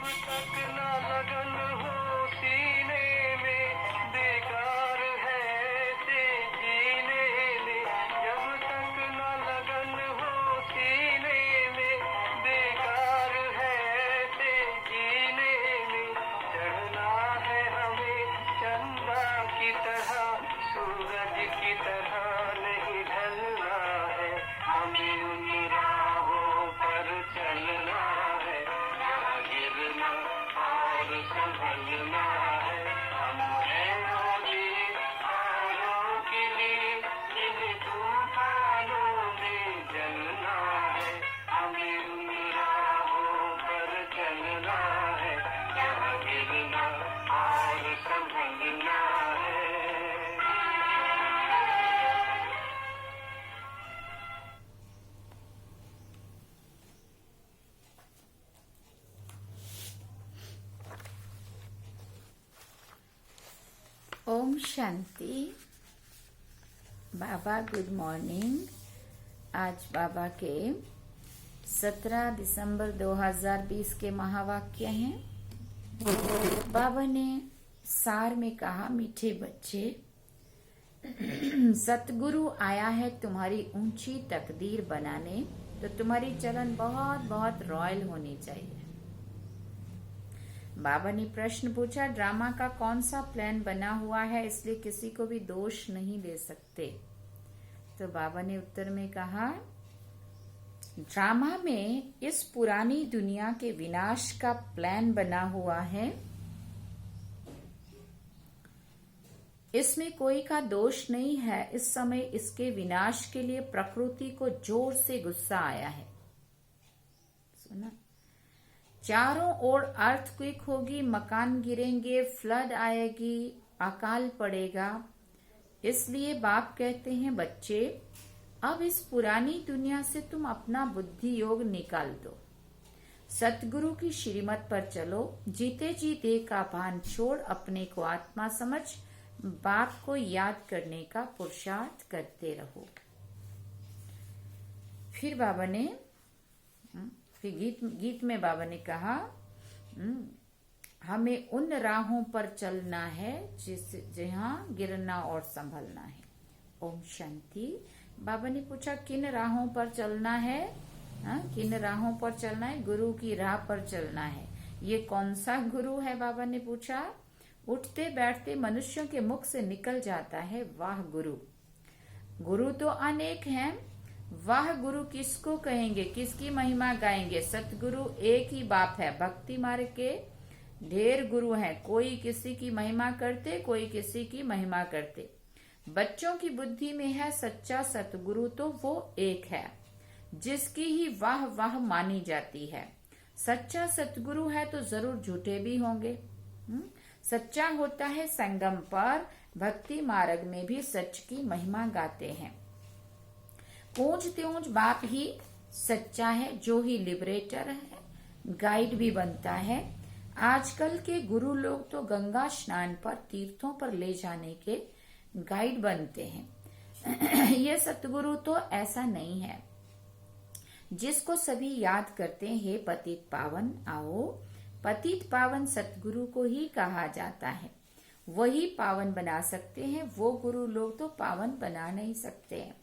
तक ना लगन हो सीने में, बेकार है ऐसे जीने में। जब तक ना लगन हो सीने में, बेकार है ऐसे जीने में। चढ़ना है हमें चंदा की तरह, सूरज की तरह नहीं ढलना है। हमें उन राहों पर चलना है, जहाँ गिरना और संभलना है। हम हैं नौजी औरों के लिए, इन तूफानों में जलना है। हमें उन राहों पर चलना है, जहाँ गिरना और संभलना है। ओम शांति। बाबा गुड मॉर्निंग। आज बाबा के 17 दिसंबर 2020 के महावाक्य हैं। बाबा ने सार में कहा, मीठे बच्चे, सतगुरु आया है तुम्हारी ऊंची तकदीर बनाने, तो तुम्हारी चलन बहुत बहुत रॉयल होनी चाहिए। बाबा ने प्रश्न पूछा, ड्रामा का कौन सा प्लान बना हुआ है, इसलिए किसी को भी दोष नहीं दे सकते। तो बाबा ने उत्तर में कहा, ड्रामा में इस पुरानी दुनिया के विनाश का प्लान बना हुआ है। इसमें कोई का दोष नहीं है। इस समय इसके विनाश के लिए प्रकृति को जोर से गुस्सा आया है। सुना? चारों ओर अर्थक्वेक होगी, मकान गिरेंगे, फ्लड आएगी, अकाल पड़ेगा। इसलिए बाप कहते हैं, बच्चे, अब इस पुरानी दुनिया से तुम अपना बुद्धि योग निकाल दो, सतगुरु की श्रीमत पर चलो, जीते जी देह का भान छोड़ अपने को आत्मा समझ बाप को याद करने का पुरुषार्थ करते रहो। फिर बाबा ने गीत में बाबा ने कहा, हमें उन राहों पर चलना है जहाँ गिरना और संभलना है। ओम शांति। बाबा ने पूछा, किन राहों पर चलना है? किन राहों पर चलना है? गुरु की राह पर चलना है। ये कौन सा गुरु है? बाबा ने पूछा। उठते बैठते मनुष्यों के मुख से निकल जाता है, वाह गुरु। गुरु तो अनेक हैं, वाह गुरु किसको कहेंगे, किसकी महिमा गाएंगे? सतगुरु एक ही बाप है। भक्ति मार्ग के ढेर गुरु हैं, कोई किसी की महिमा करते, कोई किसी की महिमा करते। बच्चों की बुद्धि में है सच्चा सतगुरु तो वो एक है, जिसकी ही वाह वाह मानी जाती है। सच्चा सतगुरु है तो जरूर झूठे भी होंगे। सच्चा होता है संगम पर, भक्ति मार्ग में भी सच की महिमा गाते हैं। ऊंच त्योंच बाप ही सच्चा है, जो ही लिबरेटर है, गाइड भी बनता है। आजकल के गुरु लोग तो गंगा स्नान पर, तीर्थों पर ले जाने के गाइड बनते हैं। ये सतगुरु तो ऐसा नहीं है, जिसको सभी याद करते हैं, हे पतित पावन आओ। पतित पावन सतगुरु को ही कहा जाता है, वही पावन बना सकते हैं। वो गुरु लोग तो पावन बना नहीं सकते हैं।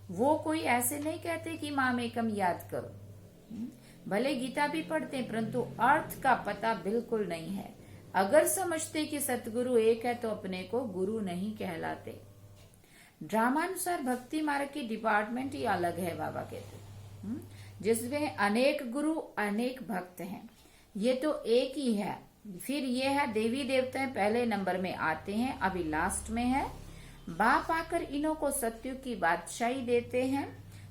वो कोई ऐसे नहीं कहते कि माम एकम याद करो, भले गीता भी पढ़ते हैं, परंतु अर्थ का पता बिल्कुल नहीं है। अगर समझते कि सतगुरु एक है तो अपने को गुरु नहीं कहलाते। ड्रामानुसार भक्ति मार्ग की डिपार्टमेंट ही अलग है, बाबा कहते, जिसमें अनेक गुरु अनेक भक्त हैं। ये तो एक ही है। फिर ये है देवी देवताएं पहले नंबर में आते हैं, अभी लास्ट में है। बाप आकर इन्हों को सत्युग की बादशाही देते हैं,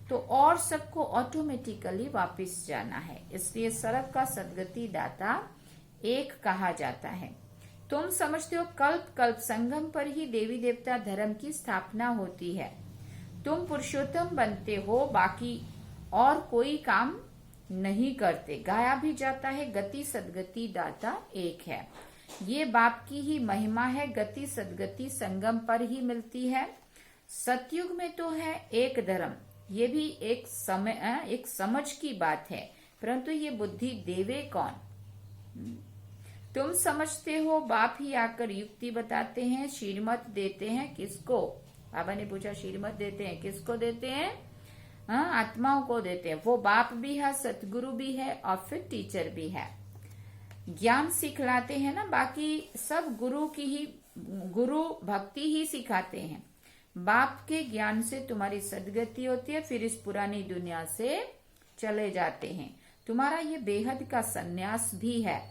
तो और सबको ऑटोमेटिकली वापस जाना है। इसलिए सर्व का सदगति दाता एक कहा जाता है। तुम समझते हो कल्प कल्प संगम पर ही देवी देवता धर्म की स्थापना होती है। तुम पुरुषोत्तम बनते हो, बाकी और कोई काम नहीं करते। गाया भी जाता है, गति सदगति दाता एक है। ये बाप की ही महिमा है। गति सदगति संगम पर ही मिलती है। सतयुग में तो है एक धर्म, ये भी एक समझ की बात है, परंतु ये बुद्धि देवे कौन? तुम समझते हो बाप ही आकर युक्ति बताते हैं, श्रीमत देते हैं किसको? बाबा ने पूछा श्रीमत देते हैं किसको देते हैं? हाँ, आत्माओं को देते हैं। वो बाप भी है, सतगुरु भी है और फिर टीचर भी है। ज्ञान सिखलाते हैं ना, बाकी सब गुरु भक्ति ही सिखाते हैं। बाप के ज्ञान से तुम्हारी सदगति होती है, फिर इस पुरानी दुनिया से चले जाते हैं। तुम्हारा ये बेहद का सन्यास भी है।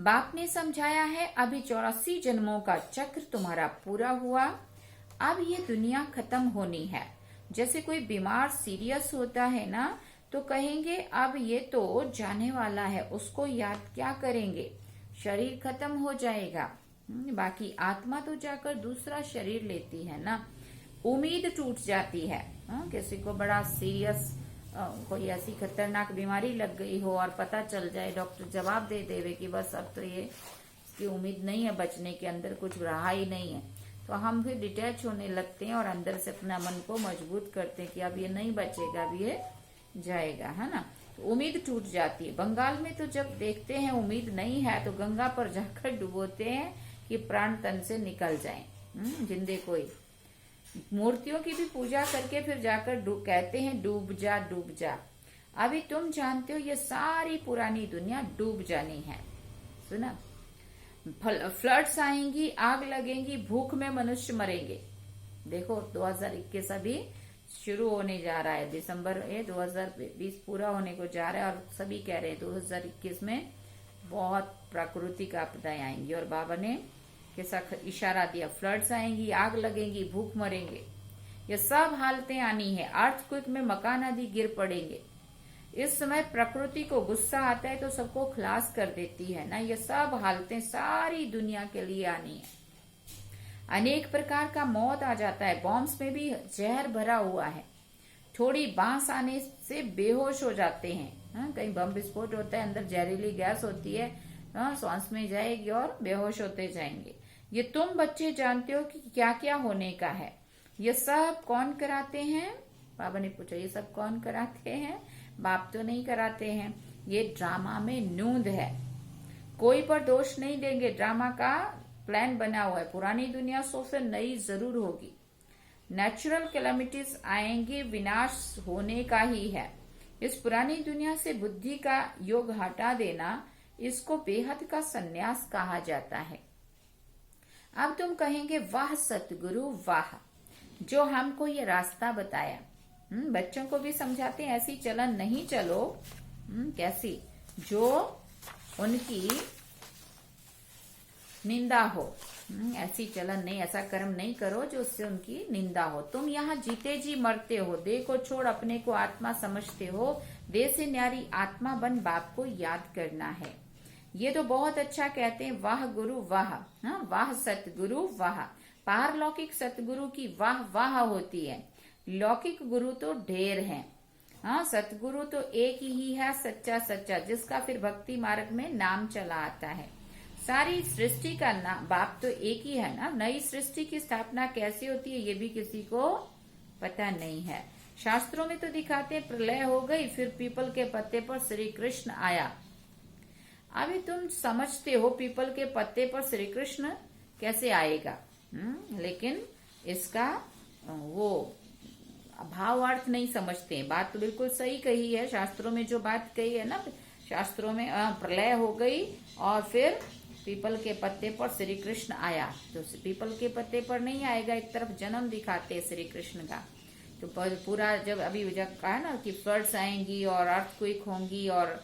बाप ने समझाया है, अभी 84 जन्मों का चक्र तुम्हारा पूरा हुआ, अब ये दुनिया खत्म होनी है। जैसे कोई बीमार सीरियस होता है ना, तो कहेंगे अब ये तो जाने वाला है, उसको याद क्या करेंगे, शरीर खत्म हो जाएगा। बाकी आत्मा तो जाकर दूसरा शरीर लेती है ना। उम्मीद टूट जाती है। किसी को बड़ा सीरियस कोई ऐसी खतरनाक बीमारी लग गई हो और पता चल जाए, डॉक्टर जवाब दे देवे कि बस अब तो ये इसकी उम्मीद नहीं है बचने के, अंदर कुछ रहा ही नहीं है, तो हम फिर डिटैच होने लगते हैं और अंदर से अपना मन को मजबूत करते हैं कि अब ये नहीं बचेगा, अब ये जाएगा, है ना। तो उम्मीद टूट जाती है। बंगाल में तो जब देखते हैं उम्मीद नहीं है तो गंगा पर जाकर डुबोते हैं कि प्राण तन से निकल जाए, जिंदे कोई। मूर्तियों की भी पूजा करके फिर जाकर कहते हैं डूब जा डूब जा। अभी तुम जानते हो ये सारी पुरानी दुनिया डूब जानी है। सुना, फ्लड्स आएंगी, आग लगेंगी, भूख में मनुष्य मरेंगे। देखो 2021 अभी शुरू होने जा रहा है, दिसंबर 2020 पूरा होने को जा रहा है और सभी कह रहे हैं 2021 में बहुत प्राकृतिक आपदाएं आएंगी। और बाबा ने कैसा इशारा दिया, फ्लड्स आएंगी, आग लगेंगी, भूख मरेंगे, ये सब हालतें आनी है। अर्थक्वेक में मकान आदि गिर पड़ेंगे। इस समय प्रकृति को गुस्सा आता है तो सबको खलास कर देती है ना। ये सब हालतें सारी दुनिया के लिए आनी है। अनेक प्रकार का मौत आ जाता है, बॉम्ब्स में भी जहर भरा हुआ है। थोड़ी बांस आने से बेहोश हो जाते हैं। कहीं बम विस्फोट होता है, अंदर जहरीली गैस होती है, सांस में जाएगी और बेहोश होते जाएंगे। ये तुम बच्चे जानते हो कि क्या क्या होने का है। ये सब कौन कराते हैं? बाबा ने पूछा ये सब कौन कराते हैं? बाप तो नहीं कराते हैं। ये ड्रामा में नूंद है, कोई पर दोष नहीं देंगे। ड्रामा का प्लान बना हुआ है। पुरानी दुनिया सो फिर नई जरूर होगी। नेचुरल कैलामिटीज आएंगी, विनाश होने का ही है। इस पुरानी दुनिया से बुद्धि का योग हटा देना, इसको बेहद का सन्यास कहा जाता है। अब तुम कहेंगे वाह सतगुरु वाह, जो हमको ये रास्ता बताया। बच्चों को भी समझाते हैं ऐसी चलन नहीं चलो। कैसी? जो उनकी निंदा हो। ऐसी चलन नहीं, ऐसा कर्म नहीं करो जो उससे उनकी निंदा हो। तुम यहाँ जीते जी मरते हो, देह को छोड़ अपने को आत्मा समझते हो। देह से न्यारी आत्मा बन बाप को याद करना है। ये तो बहुत अच्छा कहते हैं, वाह गुरु वाह, वाह सतगुरु वाह। पारलौकिक सतगुरु की वाह वाह होती है, लौकिक गुरु तो ढेर हैं। सतगुरु तो एक ही है, सच्चा सच्चा, जिसका फिर भक्ति मार्ग में नाम चला आता है। सारी सृष्टि का नाम बाप तो एक ही है ना। नई सृष्टि की स्थापना कैसे होती है ये भी किसी को पता नहीं है। शास्त्रों में तो दिखाते हैं प्रलय हो गई, फिर पीपल के पत्ते पर श्री कृष्ण आया। अभी तुम समझते हो पीपल के पत्ते पर श्री कृष्ण कैसे आएगा, लेकिन इसका वो भावार्थ नहीं समझते। बात तो बिल्कुल सही कही है, शास्त्रों में जो बात कही है ना, शास्त्रों में प्रलय हो गई और फिर पीपल के पत्ते पर श्री कृष्ण आया। तो पीपल के पत्ते पर नहीं आएगा, एक तरफ जन्म दिखाते श्री कृष्ण का। तो पूरा जब अभी जब कहा ना कि फ्लड्स आएंगी और अर्थक्वेक होंगी और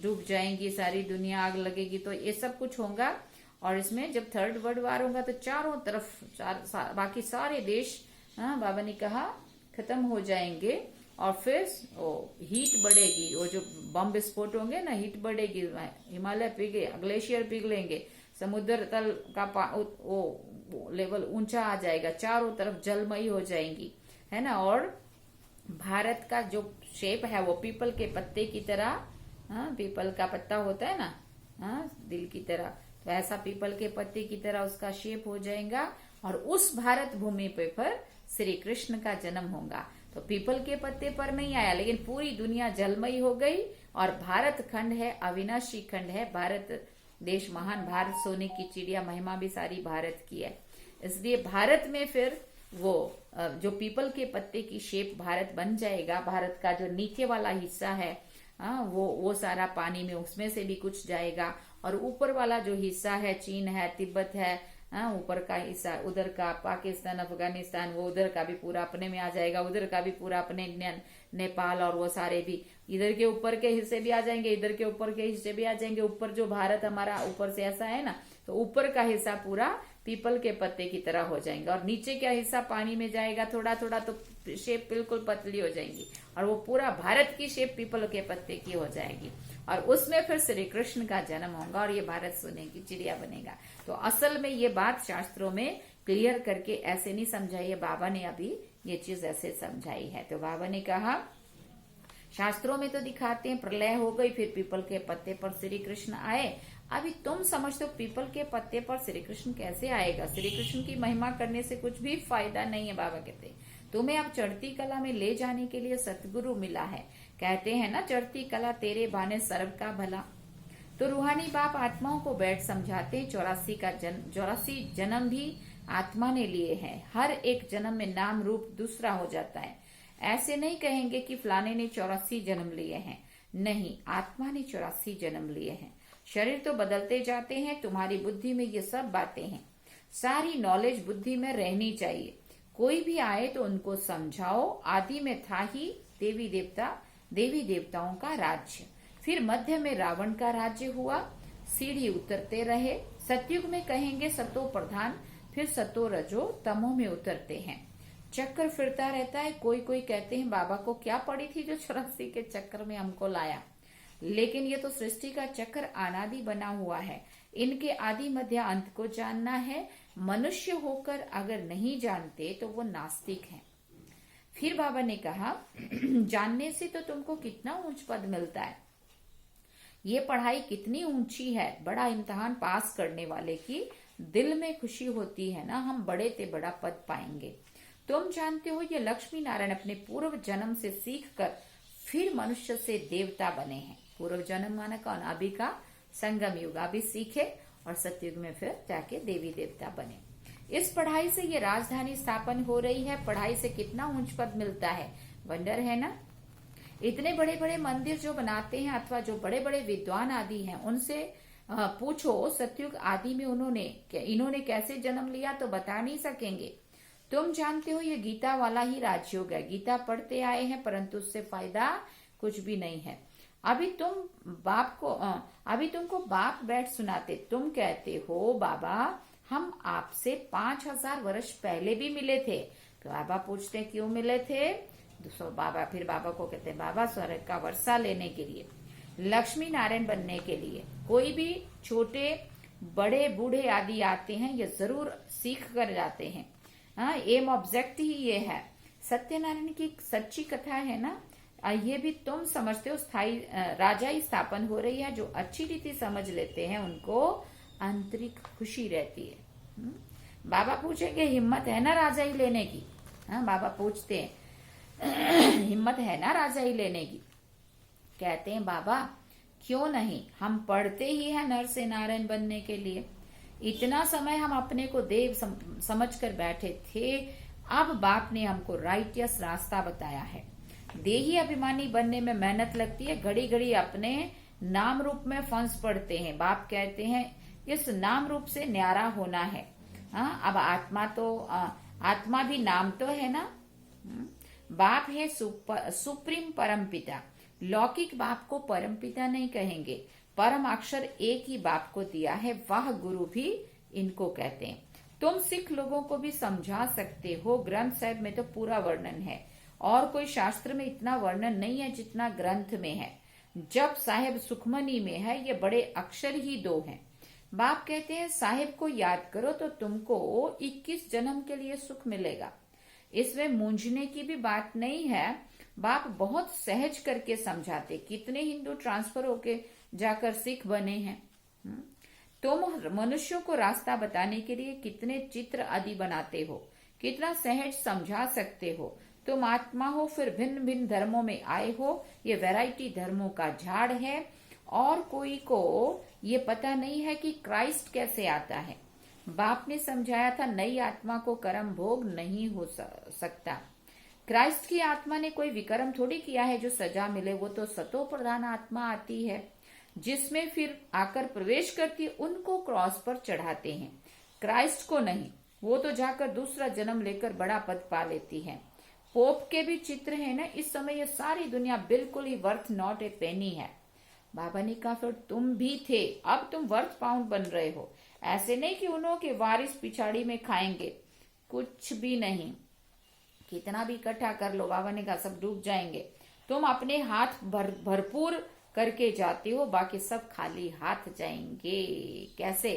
डूब जाएंगी सारी दुनिया, आग लगेगी, तो ये सब कुछ होगा। और इसमें जब थर्ड वर्ल्ड वार होगा तो चारों तरफ बाकी सारे देश बाबा ने कहा खत्म हो जाएंगे और फिर हीट बढ़ेगी। वो जो बम विस्फोट होंगे ना, हीट बढ़ेगी, हिमालय ग्लेशियर पिघलेंगे, समुद्र तल का वो लेवल ऊंचा आ जाएगा, चारों तरफ जलमयी हो जाएंगी, है ना। और भारत का जो शेप है वो पीपल के पत्ते की तरह, पीपल का पत्ता होता है ना, दिल की तरह, तो ऐसा पीपल के पत्ते की तरह उसका शेप हो जाएगा। और उस भारत भूमि पे पर श्री कृष्ण का जन्म होगा। तो तो पीपल के पत्ते पर नहीं आया, लेकिन पूरी दुनिया जलमयी हो गई और भारत खंड है, अविनाशी खंड है, भारत देश महान, भारत सोने की चिड़िया, महिमा भी सारी भारत की है। इसलिए भारत में फिर वो जो पीपल के पत्ते की शेप भारत बन जाएगा। भारत का जो नीचे वाला हिस्सा है वो सारा पानी में, उसमें से भी कुछ जाएगा, और ऊपर वाला जो हिस्सा है, चीन है, तिब्बत है, ऊपर का हिस्सा, उधर का पाकिस्तान, अफगानिस्तान, वो उधर का भी पूरा अपने में आ जाएगा, उधर का भी पूरा अपने नेपाल, और वो सारे भी इधर के ऊपर के हिस्से भी आ जाएंगे, इधर के ऊपर के हिस्से भी आ जाएंगे। ऊपर जो भारत हमारा ऊपर से ऐसा है ना, तो ऊपर का हिस्सा पूरा पीपल के पत्ते की तरह हो जाएंगे, और नीचे का हिस्सा पानी में जाएगा थोड़ा थोड़ा, तो शेप बिल्कुल पतली हो जाएंगी, और वो पूरा भारत की शेप पीपल के पत्ते की हो जाएगी, और उसमें फिर श्री कृष्ण का जन्म होगा, और ये भारत सोने की चिड़िया बनेगा। तो असल में ये बात शास्त्रों में क्लियर करके ऐसे नहीं समझाई है, बाबा ने अभी ये चीज ऐसे समझाई है। तो बाबा ने कहा, शास्त्रों में तो दिखाते हैं प्रलय हो गई, फिर पीपल के पत्ते पर श्री कृष्ण आए। अभी तुम समझते हो पीपल के पत्ते पर श्री कृष्ण कैसे आएगा? श्री कृष्ण की महिमा करने से कुछ भी फायदा नहीं है। बाबा कहते तुम्हें अब चढ़ती कला में ले जाने के लिए सतगुरु मिला है। कहते हैं ना, चढ़ती कला तेरे बाने सर्व का भला। तो रूहानी बाप आत्माओं को बैठ समझाते, 84 जन्म भी आत्मा ने लिए हैं। हर एक जन्म में नाम रूप दूसरा हो जाता है। ऐसे नहीं कहेंगे कि फलाने ने 84 जन्म लिए हैं, नहीं, आत्मा ने 84 जन्म लिए हैं। शरीर तो बदलते जाते हैं, तुम्हारी बुद्धि में ये सब बातें हैं। सारी नॉलेज बुद्धि में रहनी चाहिए। कोई भी आए तो उनको समझाओ, आदि में था ही देवी देवताओं का राज्य, फिर मध्य में रावण का राज्य हुआ, सीढ़ी उतरते रहे। सतयुग में कहेंगे सतो प्रधान, फिर सतो रजो तमो में उतरते हैं। चक्कर फिरता रहता है। कोई कोई कहते हैं बाबा को क्या पड़ी थी जो 84 के चक्कर में हमको लाया, लेकिन ये तो सृष्टि का चक्र अनादि बना हुआ है। इनके आदि मध्य अंत को जानना है। मनुष्य होकर अगर नहीं जानते तो वो नास्तिक हैं। फिर बाबा ने कहा, जानने से तो तुमको कितना ऊंच पद मिलता है। ये पढ़ाई कितनी ऊंची है। बड़ा इम्तिहान पास करने वाले की दिल में खुशी होती है ना, हम बड़े ते बड़ा पद पाएंगे। तुम जानते हो ये लक्ष्मी नारायण अपने पूर्व जन्म से सीख कर फिर मनुष्य से देवता बने हैं। पूर्व जन्म माना कौन? अभी का संगम युग, अभी सीखे और सतयुग में फिर जाके देवी देवता बने। इस पढ़ाई से ये राजधानी स्थापन हो रही है। पढ़ाई से कितना ऊंच पद मिलता है, वंडर है ना। इतने बड़े बड़े मंदिर जो बनाते हैं अथवा जो बड़े बड़े विद्वान आदि हैं, उनसे पूछो सतयुग आदि में इन्होंने कैसे जन्म लिया, तो बता नहीं सकेंगे। तुम जानते हो ये गीता वाला ही राजयोग है। गीता पढ़ते आए हैं परंतु उससे फायदा कुछ भी नहीं है। अभी तुमको बाप बैठ सुनाते, तुम कहते हो बाबा हम आपसे 5000 वर्ष पहले भी मिले थे। तो बाबा पूछते क्यों मिले थे? तो बाबा को कहते हैं बाबा स्वर्ग का वर्षा लेने के लिए, लक्ष्मी नारायण बनने के लिए। कोई भी छोटे बड़े बूढ़े आदि आते हैं, ये जरूर सीख कर जाते हैं। एम ऑब्जेक्ट ही ये है। सत्यनारायण की सच्ची कथा है ना, ये भी तुम समझते हो। स्थायी राजाई स्थापन हो रही है। जो अच्छी रीति समझ लेते हैं उनको आंतरिक खुशी रहती है। बाबा पूछेंगे हिम्मत है ना राजाई लेने की? बाबा पूछते हैं हिम्मत है ना राजाई लेने की? कहते हैं बाबा क्यों नहीं, हम पढ़ते ही हैं नर से नारायण बनने के लिए। इतना समय हम अपने को देव समझ कर बैठे थे, अब बाप ने हमको राइटियस रास्ता बताया है। देही अभिमानी बनने में मेहनत लगती है, घड़ी घड़ी अपने नाम रूप में फंस पड़ते हैं। बाप कहते हैं इस नाम रूप से न्यारा होना है। अब आत्मा भी नाम तो है ना। बाप है सुप्रीम परम पिता। लौकिक बाप को परम पिता नहीं कहेंगे, परम अक्षर एक ही बाप को दिया है, वह गुरु भी इनको कहते हैं। तुम सिख लोगों को भी समझा सकते हो। ग्रंथ साहिब में तो पूरा वर्णन है, और कोई शास्त्र में इतना वर्णन नहीं है जितना ग्रंथ में है। जब साहिब सुखमनी में है, ये बड़े अक्षर ही 2 हैं। बाप कहते हैं साहिब को याद करो तो तुमको 21 जन्म के लिए सुख मिलेगा। इसमें मूंझने की भी बात नहीं है। बाप बहुत सहज करके समझाते। कितने हिंदू ट्रांसफर होके जाकर सिख बने हैं। तुम मनुष्यों को रास्ता बताने के लिए कितने चित्र आदि बनाते हो, कितना सहज समझा सकते हो। तुम आत्मा हो, फिर भिन्न भिन्न धर्मों में आए हो। ये वैरायटी धर्मों का झाड़ है और कोई को ये पता नहीं है कि क्राइस्ट कैसे आता है। बाप ने समझाया था नई आत्मा को कर्म भोग नहीं हो सकता। क्राइस्ट की आत्मा ने कोई विकर्म थोड़ी किया है जो सजा मिले। वो तो सतो प्रधान आत्मा आती है जिसमें फिर आकर प्रवेश करती, उनको क्रॉस पर चढ़ाते हैं, क्राइस्ट को नहीं। वो तो जाकर दूसरा जन्म लेकर बड़ा पद पा लेती है। पोप के भी चित्र है ना। इस समय ये सारी दुनिया बिल्कुल ही वर्थ नॉट ए पेनी है। बाबा ने कहा फिर तुम भी थे, अब तुम वर्थ पाउंड बन रहे हो। ऐसे नहीं कि उन्हों के वारिस पिछाड़ी में खाएंगे, कुछ भी नहीं। कितना भी इकट्ठा कर लो, बाबा ने कहा सब डूब जाएंगे। तुम अपने हाथ भरपूर करके जाते हो, बाकी सब खाली हाथ जाएंगे। कैसे?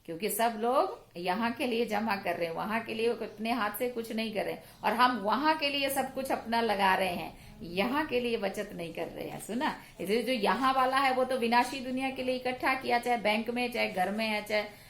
क्योंकि सब लोग यहाँ के लिए जमा कर रहे हैं, वहां के लिए अपने हाथ से कुछ नहीं कर रहे हैं, और हम वहां के लिए सब कुछ अपना लगा रहे हैं, यहाँ के लिए बचत नहीं कर रहे हैं। सुना, इसलिए जो यहाँ वाला है वो तो विनाशी दुनिया के लिए इकट्ठा किया, चाहे बैंक में, चाहे घर में है, चाहे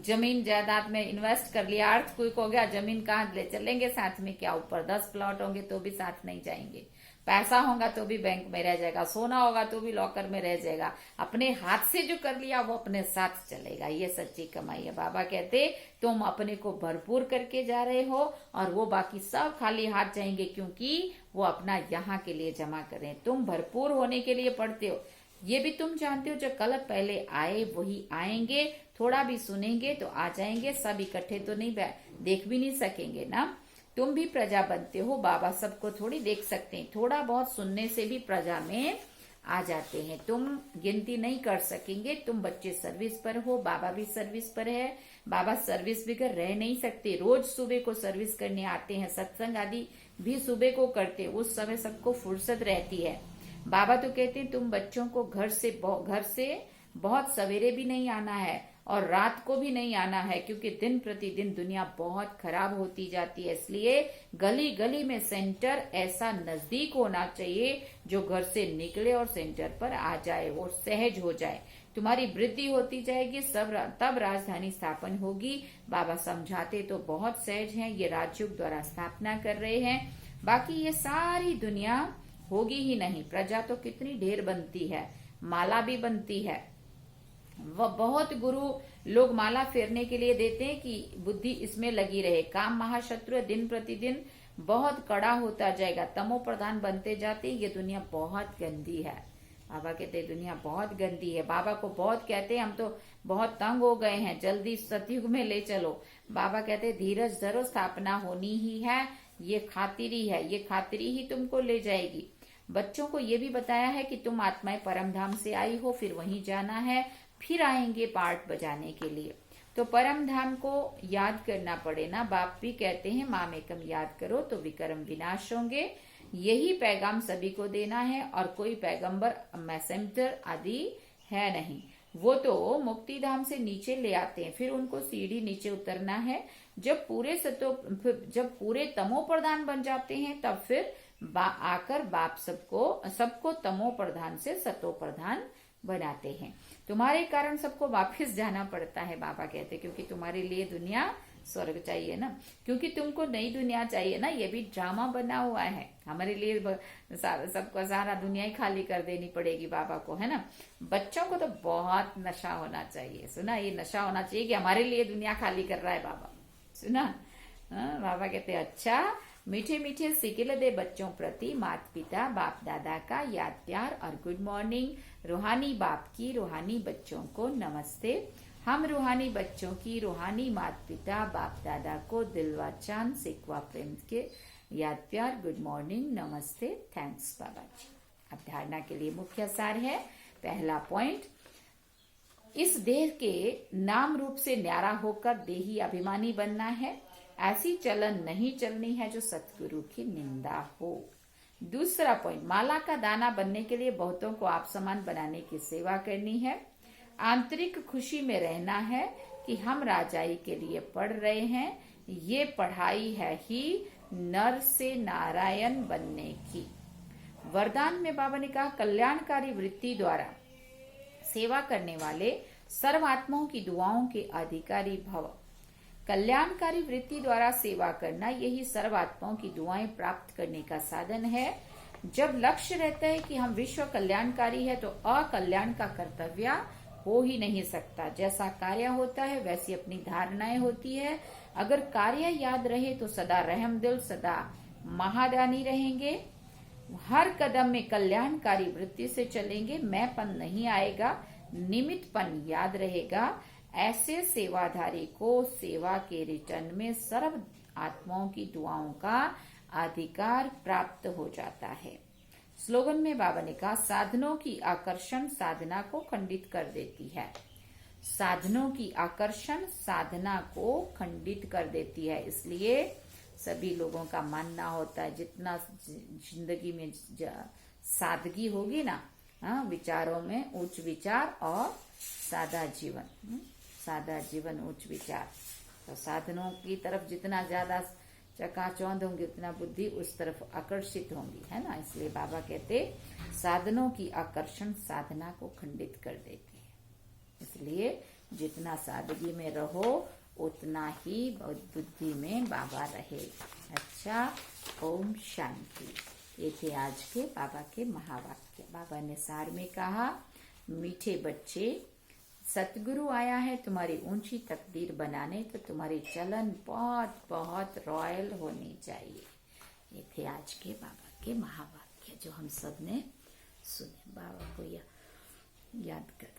जमीन जायदाद में इन्वेस्ट कर लिया। अर्थ कोई हो गया, जमीन कहाँ ले चलेंगे साथ में? क्या ऊपर 10 प्लॉट होंगे तो भी साथ नहीं जाएंगे। पैसा होगा तो भी बैंक में रह जाएगा, सोना होगा तो भी लॉकर में रह जाएगा। अपने हाथ से जो कर लिया वो अपने साथ चलेगा। ये सच्ची कमाई है। बाबा कहते तुम अपने को भरपूर करके जा रहे हो और वो बाकी सब खाली हाथ जाएंगे, क्योंकि वो अपना यहाँ के लिए जमा कर रहे हैं। तुम भरपूर होने के लिए पढ़ते हो, ये भी तुम जानते हो। जो कल पहले आए वही आएंगे, थोड़ा भी सुनेंगे तो आ जाएंगे। सब इकट्ठे तो नहीं देख भी नहीं सकेंगे ना। तुम भी प्रजा बनते हो, बाबा सबको थोड़ी देख सकते हैं, थोड़ा बहुत सुनने से भी प्रजा में आ जाते हैं। तुम गिनती नहीं कर सकेंगे। तुम बच्चे सर्विस पर हो, बाबा भी सर्विस पर है। बाबा सर्विस बगैर रह नहीं सकते। रोज सुबह को सर्विस करने आते हैं, सत्संग आदि भी सुबह को करते, उस समय सबको फुर्सत रहती है। बाबा तो कहते हैं तुम बच्चों को घर से बहुत सवेरे भी नहीं आना है और रात को भी नहीं आना है, क्योंकि दिन प्रतिदिन दुनिया बहुत खराब होती जाती है। इसलिए गली गली में सेंटर ऐसा नजदीक होना चाहिए जो घर से निकले और सेंटर पर आ जाए और सहज हो जाए। तुम्हारी वृद्धि होती जाएगी, तब राजधानी स्थापन होगी। बाबा समझाते तो बहुत सहज हैं, ये राजयुग द्वारा स्थापना कर रहे हैं। बाकी ये सारी दुनिया होगी ही नहीं। प्रजा तो कितनी ढेर बनती है, माला भी बनती है। वह बहुत गुरु लोग माला फेरने के लिए देते हैं कि बुद्धि इसमें लगी रहे। काम महाशत्रु दिन प्रतिदिन बहुत कड़ा होता जाएगा, तमो प्रधान बनते जाते। ये दुनिया बहुत गंदी है। बाबा कहते हैं दुनिया बहुत गंदी है। बाबा को बहुत कहते हैं हम तो बहुत तंग हो गए हैं, जल्दी सतयुग में ले चलो। बाबा कहते हैं धीरज धरो, स्थापना होनी ही है। ये खातिरी है, ये खातिरी ही तुमको ले जाएगी। बच्चों को ये भी बताया है कि तुम आत्माएं परम धाम से आई हो, फिर वहीं जाना है, फिर आएंगे पार्ट बजाने के लिए। तो परम धाम को याद करना पड़े ना। बाप भी कहते हैं माम एकम याद करो तो विकर्म विनाश होंगे। यही पैगाम सभी को देना है और कोई पैगंबर मैसेंजर आदि है नहीं। वो तो मुक्ति धाम से नीचे ले आते हैं, फिर उनको सीढ़ी नीचे उतरना है। जब पूरे तमो प्रधान बन जाते हैं तब फिर आकर बाप सबको तमो प्रधान से सतो प्रधान बनाते हैं। तुम्हारे कारण सबको वापस जाना पड़ता है, बाबा कहते, क्योंकि तुम्हारे लिए दुनिया स्वर्ग चाहिए ना, क्योंकि तुमको नई दुनिया चाहिए ना। ये भी ड्रामा बना हुआ है हमारे लिए। सबको सारा दुनिया ही खाली कर देनी पड़ेगी बाबा को, है ना। बच्चों को तो बहुत नशा होना चाहिए। सुना, ये नशा होना चाहिए कि हमारे लिए दुनिया खाली कर रहा है बाबा। सुना, बाबा कहते अच्छा, मीठे मीठे सिकिल दे बच्चों प्रति माता पिता बाप दादा का याद प्यार और गुड मॉर्निंग। रूहानी बाप की रूहानी बच्चों को नमस्ते। हम रूहानी बच्चों की रूहानी माता पिता बाप दादा को दिलवा चांद सिकवा प्रेम के याद प्यार, गुड मॉर्निंग, नमस्ते, थैंक्स बाबा जी। अब धारणा के लिए मुख्य सार है। पहला पॉइंट, इस देह के नाम रूप से न्यारा होकर देही अभिमानी बनना है। ऐसी चलन नहीं चलनी है जो सतगुरु की निंदा हो। दूसरा पॉइंट, माला का दाना बनने के लिए बहुतों को आप समान बनाने की सेवा करनी है। आंतरिक खुशी में रहना है कि हम राजाई के लिए पढ़ रहे हैं। ये पढ़ाई है ही नर से नारायण बनने की। वरदान में बाबा ने कहा कल्याणकारी वृत्ति द्वारा सेवा करने वाले सर्वात्माओं की दुआओं के अधिकारी भव। कल्याणकारी वृत्ति द्वारा सेवा करना यही सर्व आत्माओं की दुआएं प्राप्त करने का साधन है। जब लक्ष्य रहता है कि हम विश्व कल्याणकारी है तो अकल्याण का कर्तव्य हो ही नहीं सकता। जैसा कार्य होता है वैसी अपनी धारणाएं होती है। अगर कार्य याद रहे तो सदा रहमदिल, सदा महादानी रहेंगे। हर कदम में कल्याणकारी वृत्ति से चलेंगे। मैंपन नहीं आएगा, निमित्तपन याद रहेगा। ऐसे सेवाधारी को सेवा के रिटर्न में सर्व आत्माओं की दुआओं का अधिकार प्राप्त हो जाता है। स्लोगन में बाबा ने कहा, साधनों की आकर्षण साधना को खंडित कर देती है। साधनों की आकर्षण साधना को खंडित कर देती है। इसलिए सभी लोगों का मानना होता है जितना जिंदगी में सादगी होगी ना, विचारों में उच्च विचार और सादा जीवन, सादा जीवन उच्च विचार, तो साधनों की तरफ जितना ज्यादा चकाचौंध होंगी उतना बुद्धि उस तरफ आकर्षित होंगी, है ना। इसलिए बाबा कहते साधनों की आकर्षण साधना को खंडित कर देती है। इसलिए जितना सादगी में रहो उतना ही बुद्धि में बाबा रहे। अच्छा, ओम शांति। ये थे आज के बाबा के महावाक्य। बाबा ने सार में कहा, मीठे बच्चे, सतगुरु आया है तुम्हारी ऊंची तकदीर बनाने, तो तुम्हारी चलन बहुत बहुत रॉयल होनी चाहिए। ये थे आज के बाबा के महावाक्य जो हम सब ने सुने। बाबा को याद कर